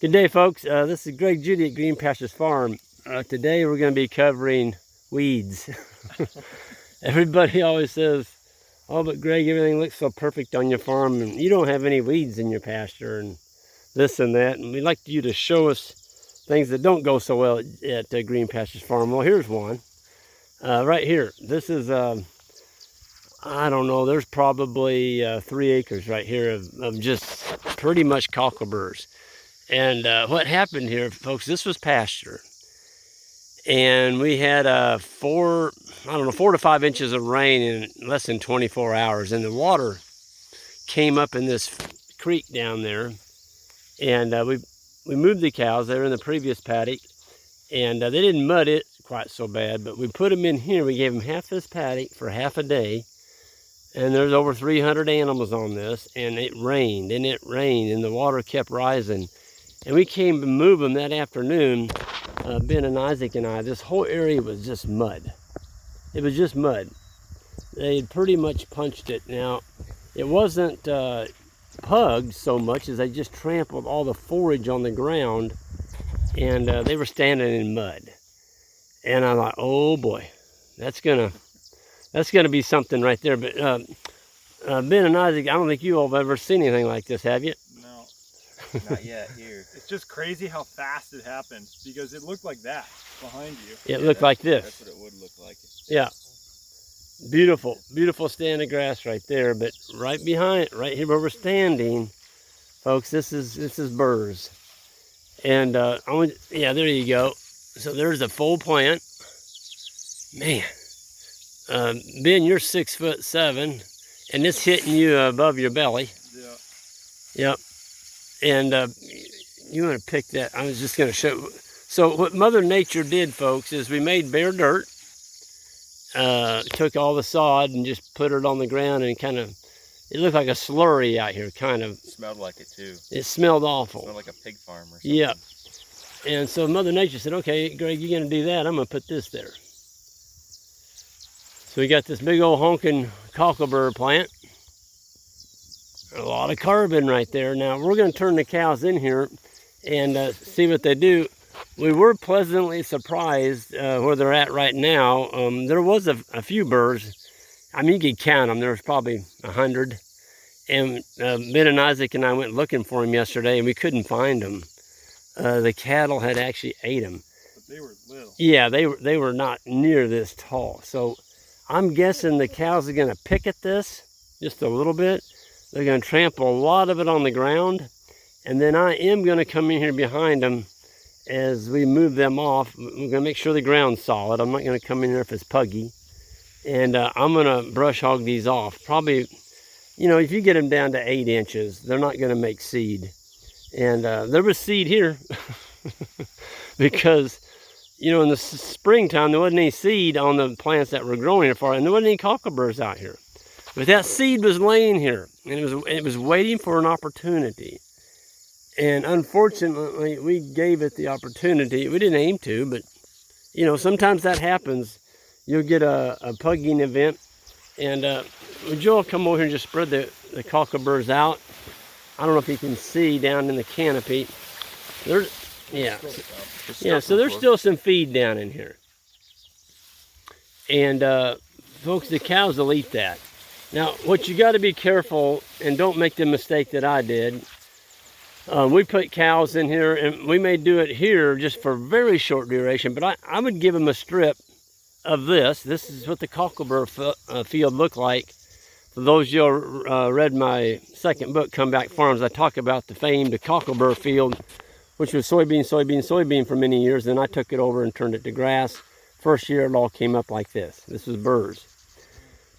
Good day, folks. This is Greg Judy at Green Pastures Farm. Today we're going to be covering weeds. Everybody always says, "Oh, but Greg, everything looks so perfect on your farm, and you don't have any weeds in your pasture," and this and that. And we'd like you to show us things that don't go so well at Green Pastures Farm. Well, here's one right here. This is I don't know. There's probably 3 acres right here of just pretty much cockleburs. And what happened here, folks, this was pasture. And we had 4 to 5 inches of rain in less than 24 hours. And the water came up in this creek down there. And we moved the cows. They were in the previous paddock. And they didn't mud it quite so bad. But we put them in here. We gave them half this paddock for half a day. And there's over 300 animals on this. And it rained, and the water kept rising. And we came to move them that afternoon, Ben and Isaac and I. This whole area was just mud. It was just mud. They had pretty much punched it. Now, it wasn't pugged so much as they just trampled all the forage on the ground, and they were standing in mud. And I thought, oh boy, that's gonna be something right there. But Ben and Isaac, I don't think you all have ever seen anything like this, have you? No, not yet here. It's just crazy how fast it happened, because it looked like that behind you. It looked like this. That's what it would look like. Yeah. Beautiful, beautiful stand of grass right there. But right behind, right here where we're standing, folks, this is burrs. And yeah, there you go. So there's a full plant. Man, Ben, you're 6'7", and it's hitting you above your belly. Yeah. Yep. And you want to pick that. I was just going to show. So what Mother Nature did, folks, is we made bare dirt, took all the sod and just put it on the ground, and it looked like a slurry out here, kind of. It smelled like it too. It smelled awful. It smelled like a pig farm or something. Yeah. And so Mother Nature said, okay, Greg, you're going to do that. I'm going to put this there. So we got this big old honking cocklebur plant. A lot of carbon right there. Now we're going to turn the cows in here and see what they do. We were pleasantly surprised where they're at right now. There was a few burrs. I mean, you could count them. There was probably 100. And Ben and Isaac and I went looking for them yesterday, and we couldn't find them. The cattle had actually ate them. But they were little. Yeah, they were not near this tall. So I'm guessing the cows are going to pick at this just a little bit. They're going to trample a lot of it on the ground. And then I am going to come in here behind them as we move them off. We're going to make sure the ground's solid. I'm not going to come in here if it's puggy. And I'm going to brush hog these off. Probably, if you get them down to 8 inches, they're not going to make seed. And there was seed here because, in the springtime, there wasn't any seed on the plants that were growing far, and there wasn't any cockleburs out here. But that seed was laying here, and it was waiting for an opportunity. And unfortunately, we gave it the opportunity. We didn't aim to, but, sometimes that happens. You'll get a pugging event. And would you all come over here and just spread the cockleburs out? I don't know if you can see down in the canopy. So there's still some feed down in here. And folks, the cows will eat that. Now, what you got to be careful, and don't make the mistake that I did. We put cows in here, and we may do it here just for a very short duration, but I would give them a strip of this. This is what the cocklebur field looked like. For those of you who read my second book, Come Back Farms, I talk about the famed cocklebur field, which was soybean for many years. Then I took it over and turned it to grass. First year, it all came up like this. This was burrs.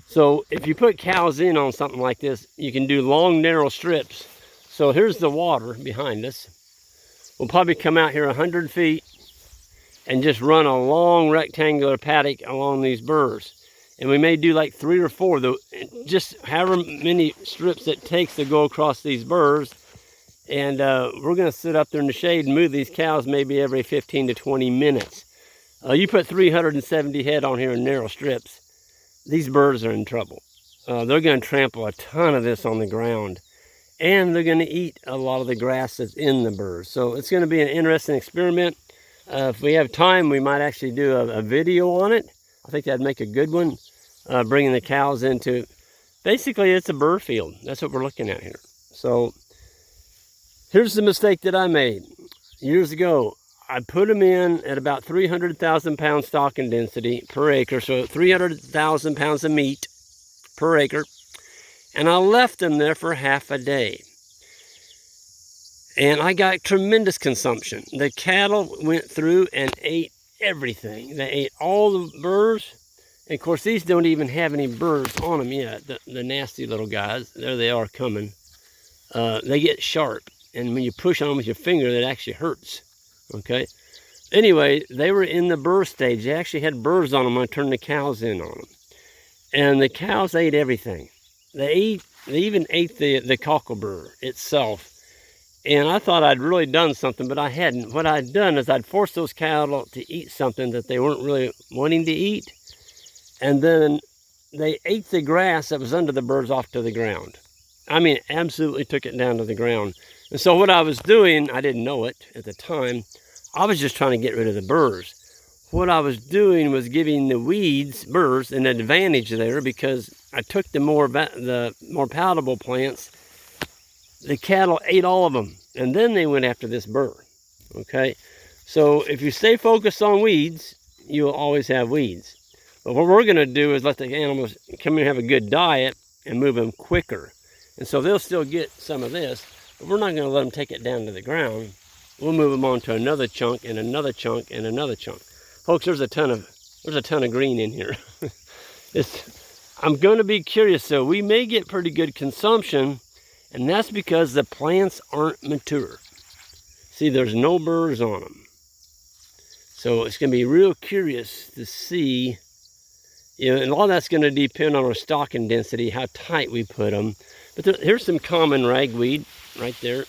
So if you put cows in on something like this, you can do long, narrow strips. So here's the water behind us. We'll probably come out here 100 feet and just run a long rectangular paddock along these burrs. And we may do like 3 or 4, just however many strips it takes to go across these burrs. And we're going to sit up there in the shade and move these cows maybe every 15 to 20 minutes. You put 370 head on here in narrow strips, these birds are in trouble. They're going to trample a ton of this on the ground. and they're going to eat a lot of the grass that's in the burrs. So it's going to be an interesting experiment. If we have time, we might actually do a video on it. I think that'd make a good one, bringing the cows into, basically it's a burr field. That's what we're looking at here. So here's the mistake that I made years ago. I put them in at about 300,000 pound stocking density per acre, so 300,000 pounds of meat per acre, and I left them there for half a day. And I got tremendous consumption. The cattle went through and ate everything. They ate all the burrs. And of course, these don't even have any burrs on them yet, the nasty little guys. There they are coming. They get sharp, and when you push on them with your finger, that actually hurts. Okay. Anyway, they were in the burr stage. They actually had burrs on them when I turned the cows in on them. And the cows ate everything. They even ate the cocklebur itself. And I thought I'd really done something, but I hadn't. What I'd done is I'd forced those cattle to eat something that they weren't really wanting to eat. And then they ate the grass that was under the burrs off to the ground. I mean, absolutely took it down to the ground. And so what I was doing, I didn't know it at the time, I was just trying to get rid of the burrs. What I was doing was giving the weeds, burrs, an advantage there, because I took the more palatable plants. The cattle ate all of them, and then they went after this burr. Okay, so if you stay focused on weeds, you'll always have weeds. But what we're going to do is let the animals come in and have a good diet and move them quicker. And so they'll still get some of this, but we're not going to let them take it down to the ground. We'll move them on to another chunk and another chunk and another chunk. Folks, there's a ton of green in here. I'm going to be curious, though. We may get pretty good consumption, and that's because the plants aren't mature. See, there's no burrs on them. So it's going to be real curious to see. You know, and all that's going to depend on our stocking density, how tight we put them. But here's some common ragweed right there.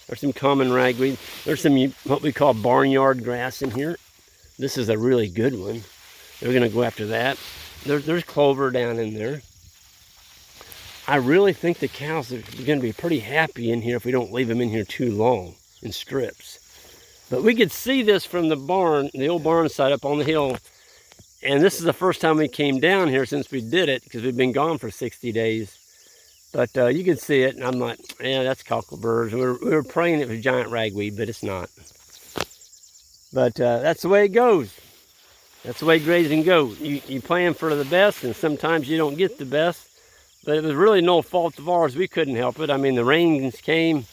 There's some common ragweed. There's some what we call barnyard grass in here. This is a really good one. They're going to go after that. There's clover down in there. I really think the cows are going to be pretty happy in here if we don't leave them in here too long in strips. But we could see this from the barn, the old barn site up on the hill. And this is the first time we came down here since we did it, because we've been gone for 60 days. But you can see it, and I'm like, yeah, that's cockleburrs. We were praying it was giant ragweed, but it's not. But that's the way it goes. That's the way grazing goes. You plan for the best, and sometimes you don't get the best. But it was really no fault of ours. We couldn't help it. I mean, the rains came.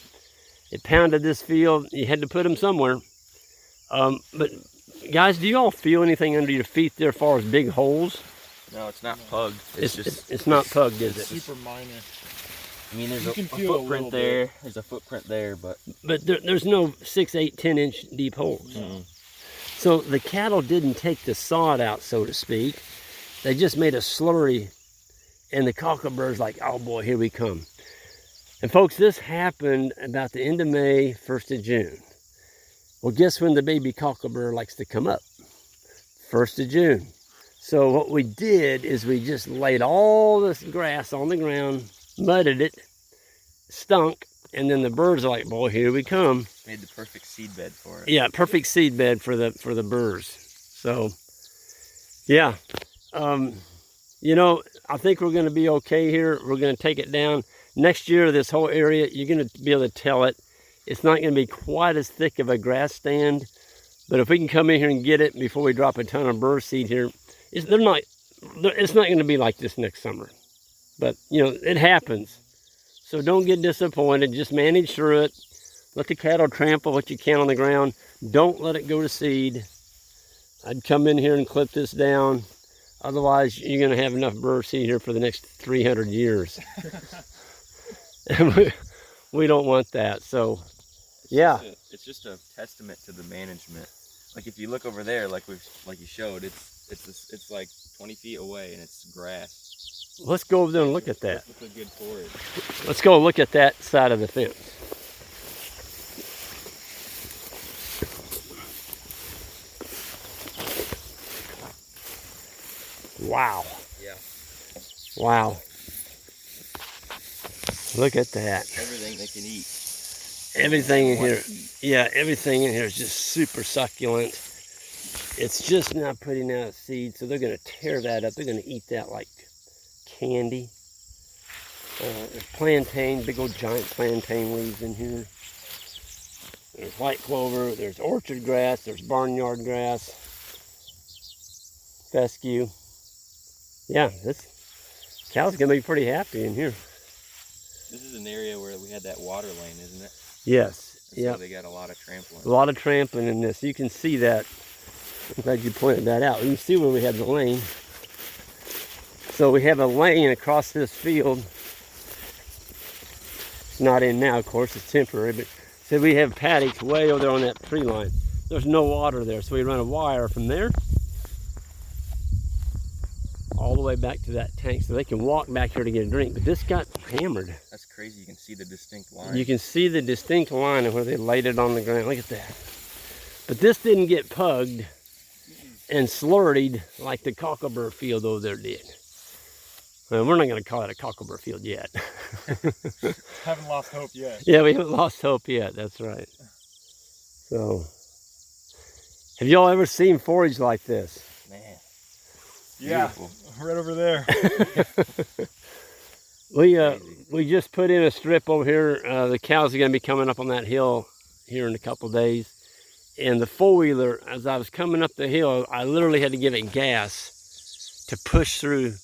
It pounded this field. You had to put them somewhere. But guys, do you all feel anything under your feet there as far as big holes? No, it's not pugged. It's not pugged, is it? Super minor. I mean, there's a footprint there. There's a footprint there, but there's no 6, 8, 10-inch deep holes. Mm-hmm. So the cattle didn't take the sod out, so to speak. They just made a slurry, and the cocklebur's like, oh boy, here we come. And folks, this happened about the end of May, 1st of June. Well, guess when the baby cocklebur likes to come up? 1st of June. So what we did is we just laid all this grass on the ground, mudded it, stunk, and then the birds are like, boy, here we come. Made the perfect seed bed for it. Yeah, perfect seed bed for the birds. So, yeah. You know, I think we're going to be okay here. We're going to take it down. Next year, this whole area, you're going to be able to tell it. It's not going to be quite as thick of a grass stand, but if we can come in here and get it before we drop a ton of burr seed here, it's not going to be like this next summer. But, you know, it happens. So don't get disappointed. Just manage through it. Let the cattle trample what you can on the ground. Don't let it go to seed. I'd come in here and clip this down. Otherwise, you're going to have enough burr seed here for the next 300 years. And we don't want that. So, yeah. It's just a testament to the management. Like if you look over there, like you showed, it's like 20 feet away and it's grass. Let's go over there and look at that. That's a good forage. Let's go look at that side of the fence. Wow. Yeah. Wow. Look at that. they can eat. Everything in here, yeah, everything in here is just super succulent. It's just not putting out seed, so they're going to tear that up. They're going to eat that like candy. There's plantain, big old giant plantain leaves in here. There's white clover, there's orchard grass, there's barnyard grass, fescue. Yeah, this cow's going to be pretty happy in here. This is an area where we had that water lane, isn't it? Yes. So Yeah. they got a lot of trampling. A lot of trampling in this. You can see that. I'm glad you pointed that out. You can see where we had the lane. So we have a lane across this field. It's not in now, of course, it's temporary, but so we have paddocks way over there on that tree line. There's no water there, so we run a wire from there all the way back to that tank so they can walk back here to get a drink. But this got hammered. That's crazy. You can see the distinct line. You can see the distinct line of where they laid it on the ground. Look at that. But this didn't get pugged and slurried like the cocklebur field over there did. Well, we're not going to call it a cocklebur field yet. Haven't lost hope yet. Yeah, we haven't lost hope yet. That's right. So, have y'all ever seen forage like this? Man. Yeah, Beautiful. right over there. We just put in a strip over here. The cows are going to be coming up on that hill here in a couple days. And the four-wheeler, as I was coming up the hill, I literally had to give it gas to push through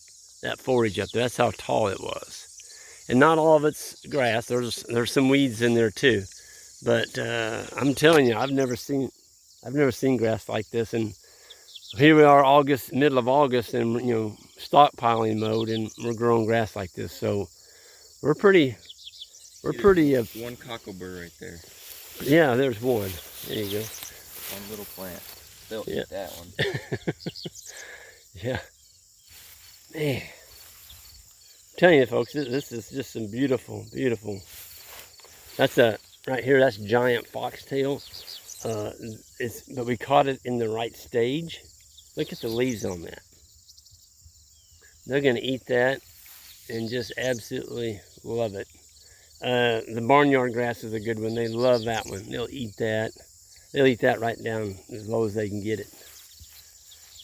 that forage up there. That's how tall it was. And not all of it's grass. There's some weeds in there too. But I'm telling you, I've never seen grass like this. And here we are, middle of August, and stockpiling mode, and we're growing grass like this. So we're pretty. One cocklebur right there. Yeah, there's one. There you go. One little plant. They'll eat that one. Yeah. Man. I'm telling you, folks, this is just some beautiful, beautiful. That's right here, that's giant foxtail. But we caught it in the right stage. Look at the leaves on that. They're going to eat that and just absolutely love it. The barnyard grass is a good one. They love that one. They'll eat that. They'll eat that right down as low as they can get it.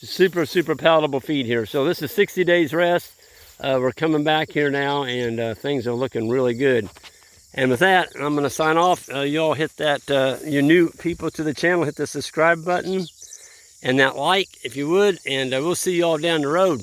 Super, super palatable feed here. So this is 60 days rest. We're coming back here now, and things are looking really good. And with that, I'm going to sign off. You all hit that, you new people to the channel, hit the subscribe button and that like if you would, and we'll see you all down the road.